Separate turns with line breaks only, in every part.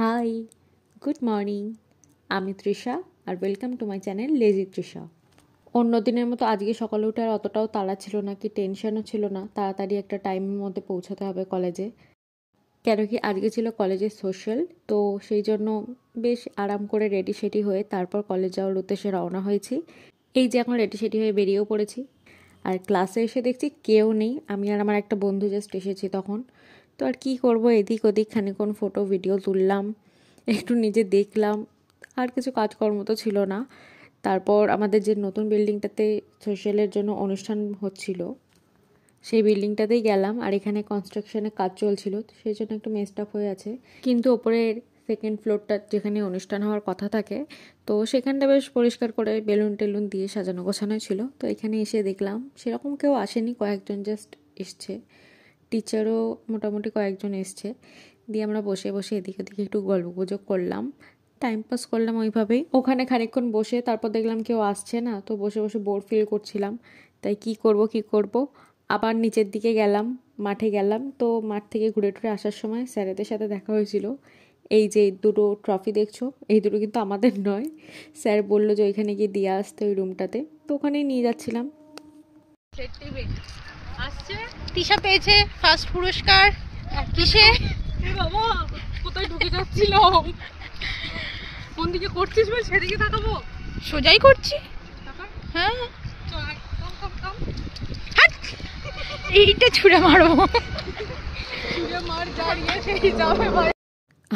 High, good morning. আমি তৃষা আর welcome to my channel lazy Trisha. অন্য দিনের মতো আজকে সকালে উঠে আর অতটাও তাড়া ছিল না, কি টেনশনও ছিল না। তাড়াতাড়ি একটা টাইমের মধ্যে পৌঁছাতে হবে কলেজে, কেন কি আজকে ছিল কলেজের সোশ্যাল। তো সেই জন্য বেশ আরাম করে রেডি সেডি হয়ে তারপর কলেজ যাওয়ার উদ্দেশ্যে রওনা হয়েছি। এই যে এখন রেডি সেডি হয়ে বেরিয়েও পড়েছি। আর ক্লাসে এসে দেখছি কেউ নেই, আমি আর আমার একটা বন্ধু জাস্ট এসেছি তখন। তো আর কি করব, এদিক ওদিক খানিকক্ষণ ফটো ভিডিও তুললাম, একটু নিজে দেখলাম, আর কিছু কাজকর্ম তো ছিল না। তারপর আমাদের যে নতুন বিল্ডিংটাতে সোশ্যালের জন্য অনুষ্ঠান হচ্ছিল সেই বিল্ডিংটাতেই গেলাম। আর এখানে কনস্ট্রাকশনের কাজ চলছিল, সেই জন্য একটু মেসড আপ হয়ে আছে। কিন্তু ওপরের সেকেন্ড ফ্লোরটা যেখানে অনুষ্ঠান হওয়ার কথা থাকে, তো সেখানটা বেশ পরিষ্কার করে বেলুন টেলুন দিয়ে সাজানো গোছানো ছিল। তো এখানে এসে দেখলাম সেরকম কেউ আসেনি, কয়েকজন জাস্ট এসছে, টিচারও মোটামুটি কয়েকজন এসছে। দিয়ে আমরা বসে বসে এদিক ওদিকে একটু গল্পগুজব করলাম, টাইম পাস করলাম ওইভাবেই। ওখানে খানিকক্ষণ বসে তারপর দেখলাম কেউ আসছে না, তো বসে বসে বোর ফিল করছিলাম। তাই কি করব আবার নিচের দিকে গেলাম, মাঠে গেলাম। তো মাঠ থেকে ঘুরে টুরে আসার সময় স্যারেদের সাথে দেখা হয়েছিল। এই যে দুটো ট্রফি দেখছো, এই দুটো কিন্তু আমাদের নয়, স্যার বললো যে ওইখানে গিয়ে দিয়ে আসতে ওই রুমটাতে, তো ওখানেই নিয়ে যাচ্ছিলাম।
আসছে তিশা পেয়েছে ফার্স্ট পুরস্কার। কিসে
বাবা কোথায় ঢুকে যাচ্ছিল, কোন দিকে করছিস বল, সেদিকে তাকাবো।
সোজাই করছি। হ্যাঁ এইটা ছুঁড়ে মারবো।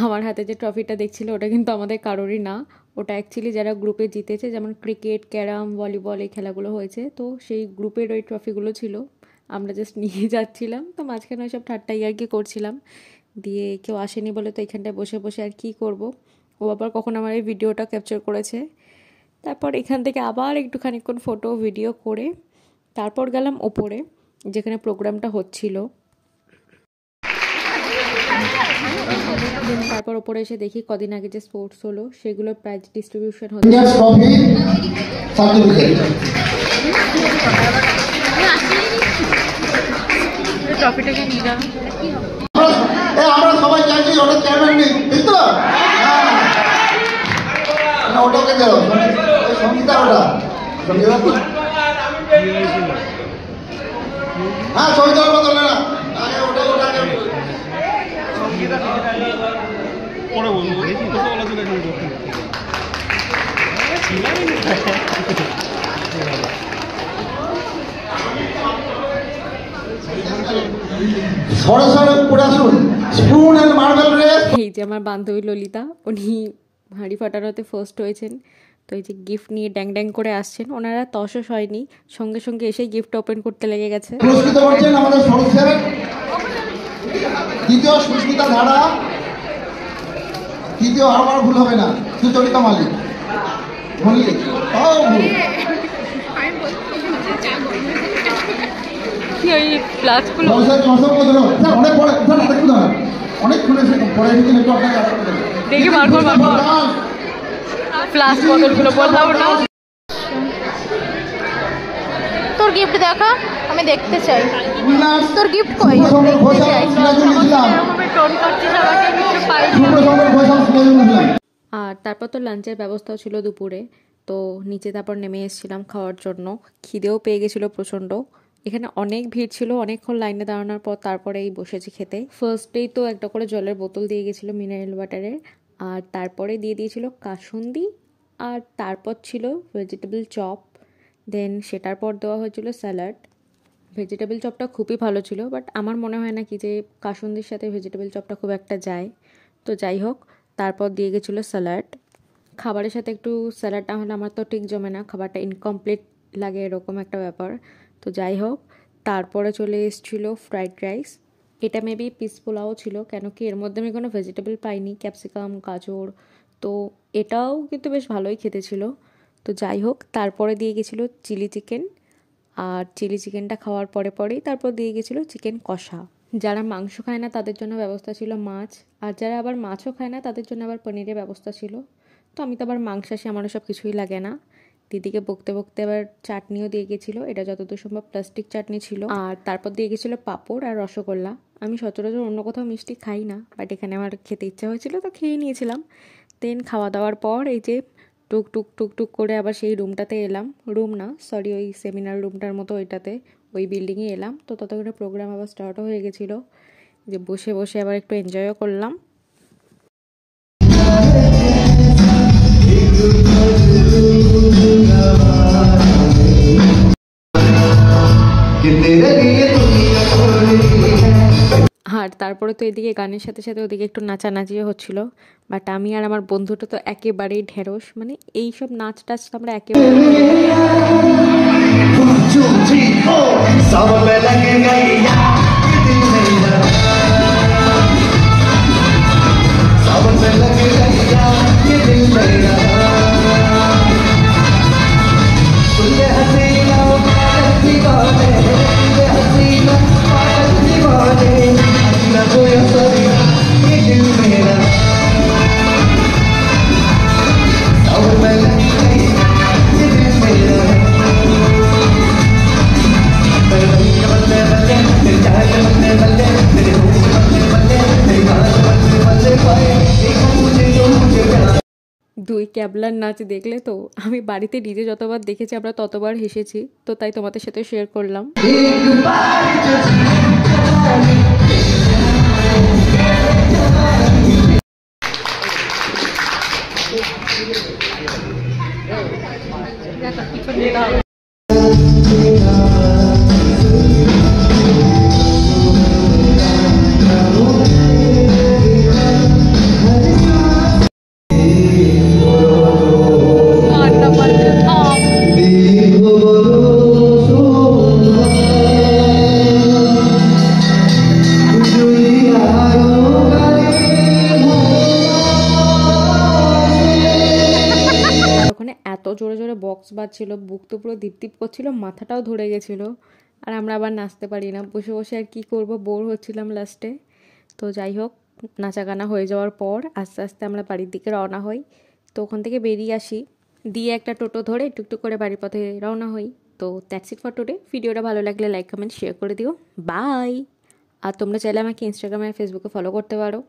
আমার হাতে যে ট্রফিটা দেখছিল ওটা কিন্তু আমাদের কারোরই না, ওটা অ্যাকচুয়ালি যারা গ্রুপে জিতেছে, যেমন ক্রিকেট, ক্যারাম, ভলিবল এই খেলাগুলো হয়েছে, তো সেই গ্রুপের ওই ট্রফিগুলো ছিল। আমরা জাস্ট নিয়ে যাচ্ছিলাম, তো মাঝখানে ওই সব ঠাট্টাই আর কি করছিলাম। দিয়ে কেউ আসেনি বলে তো এখানটায় বসে বসে আর কি করব। ও আবার কখন আমার এই ভিডিওটা ক্যাপচার করেছে। তারপর এখান থেকে আবার একটু খানিকক্ষণ ফটো ভিডিও করে তারপর গেলাম ওপরে যেখানে প্রোগ্রামটা হচ্ছিল। তারপর ওপরে এসে দেখি কদিন আগে যে স্পোর্টস হলো সেগুলোর প্রাইজ ডিস্ট্রিবিউশন হচ্ছে। ট্রফিটাকে নিয়ে যাও।
আমরা সবাই জানি ওটা চেয়ারম্যান নেই, ঠিক তো? ওটাকে দাও সঙ্গীতা, ওটা হ্যাঁ সঙ্গীতা বদলে না পরে বলবো।
এই যে আমার বান্ধবী ললিতা, উনি হাঁড়ি ফাটানোতে ফার্স্ট হয়েছেন। তো এই যে গিফট নিয়ে ড্যাং ড্যাং করে আসছেন, ওনারা তসস হয়নি, সঙ্গে সঙ্গে এসে গিফট ওপেন করতে লেগে গেছে।
পুরস্কৃত করছেন আমাদের সরোজ স্যার, দ্বিতীয় সুস্মিতা ধারা, তৃতীয় আমার ভুল হবে না সুচরিতা মালিক। মল্লিক
তোর গিফট দেখা, আমি দেখতে চাই তোর গিফট কই।
আর তারপর তো লাঞ্চের ব্যবস্থাও ছিল দুপুরে, তো নিচে তারপর নেমে এসেছিলাম খাওয়ার জন্য। খিদেও পেয়ে গেছিলো প্রচণ্ড, এখানে অনেক ভিড় ছিল, অনেকক্ষণ লাইনে দাঁড়ানোর পর তারপরেই বসেছি খেতে। ফার্স্টেই তো একটা করে জলের বোতল দিয়ে গেছিলো মিনারেল ওয়াটারের, আর তারপরে দিয়ে দিয়েছিল কাসুন্দি, আর তারপর ছিল ভেজিটেবল চপ, দেন সেটার পর দেওয়া হয়েছিল স্যালাড। ভেজিটেবল চপটা খুবই ভালো ছিল, বাট আমার মনে হয় না কি যে কাসুন্দির সাথে ভেজিটেবল চপটা খুব একটা যায়। তো যাই হোক, তারপর দিয়ে গেছিলো স্যালাড। খাবারের সাথে একটু স্যালাড না হলে আমার তো ঠিক জমে না, খাবারটা ইনকমপ্লিট লাগে, এরকম একটা ব্যাপার। তো যাই হোক, তারপরে চলে এসেছিলো ফ্রাইড রাইস। এটা মেবি পিস পোলাও ছিল, কেন কি এর মধ্যে আমি কোনো ভেজিটেবল পাইনি, ক্যাপসিকাম, গাজর। তো এটাও কিন্তু বেশ ভালোই খেতে ছিল। তো যাই হোক, তারপরে দিয়ে গেছিলো চিলি চিকেন, আর চিলি চিকেনটা খাওয়ার পরেই তারপর দিয়ে গেছিলো চিকেন কষা। যারা মাংস খায় না তাদের জন্য ব্যবস্থা ছিল মাছ, আর যারা আবার মাছও খায় না তাদের জন্য আবার পনিরের ব্যবস্থা ছিল। তো আমি তো আবার মাংসাশী, আমারও সব কিছুই লাগে না। দিদিকে বকতে বকতে আবার চাটনিও দিয়ে গেছিলো, এটা যতদূর সম্ভব প্লাস্টিক চাটনি ছিল। আর তারপর দিয়ে গেছিলো পাঁপড় আর রসগোল্লা। আমি সচরাচর অন্য কোথাও মিষ্টি খাই না, বাট এখানে আমার খেতে ইচ্ছা হয়েছিল তো খেয়ে নিয়েছিলাম। দেন খাওয়া দাওয়ার পর এই যে টুক টুক টুক টুক করে আবার সেই রুমটাতে এলাম, রুম না সরি ওই সেমিনার রুমটার মতো ওইটাতে, ওই বিল্ডিংয়ে এলাম। তো ততক্ষণে প্রোগ্রাম আবার স্টার্টও হয়ে গেছিলো, যে বসে বসে আবার একটু এনজয়ও করলাম। আর তারপরে তো এদিকে গানের সাথে সাথে ওদিকে একটু নাচানাচিও হচ্ছিল, বাট আমি আর আমার বন্ধুটা তো একেবারেই ঢেঁড়স, মানে এইসব নাচ টাচ তো আমরা একেবারে দুই ক্যাবলার নাচ দেখলে তো আমি বাড়িতে নিজে যতবার দেখেছি আমরা ততবার হেসেছি, তো তাই তোমাদের সাথে শেয়ার করলাম। ওখানে এত জোরে জোরে বক্স বাজছিল, বুক তো পুরো দীপ দীপ করছিল, মাথাটাও ধরে গেছিলো। আর আমরা আবার নাচতে পারি না, বসে বসে আর কি করব, বোর হচ্ছিলাম লাস্টে। তো যাই হোক, নাচা গানা হয়ে যাওয়ার পর আস্তে আস্তে আমরা বাড়ির দিকে রওনা হই। তো ওখান থেকে বেরিয়ে আসি, দিয়ে একটা টোটো ধরে টুকটুক করে বাড়ির পথে রওনা হই। তো দ্যাটস ইট ফর টুডে। ভিডিওটা ভালো লাগলে লাইক কমেন্ট শেয়ার করে দিও। বাই। আর তোমরা চাইলে আমাকে ইনস্টাগ্রামে আর ফেসবুকে ফলো করতে পারো।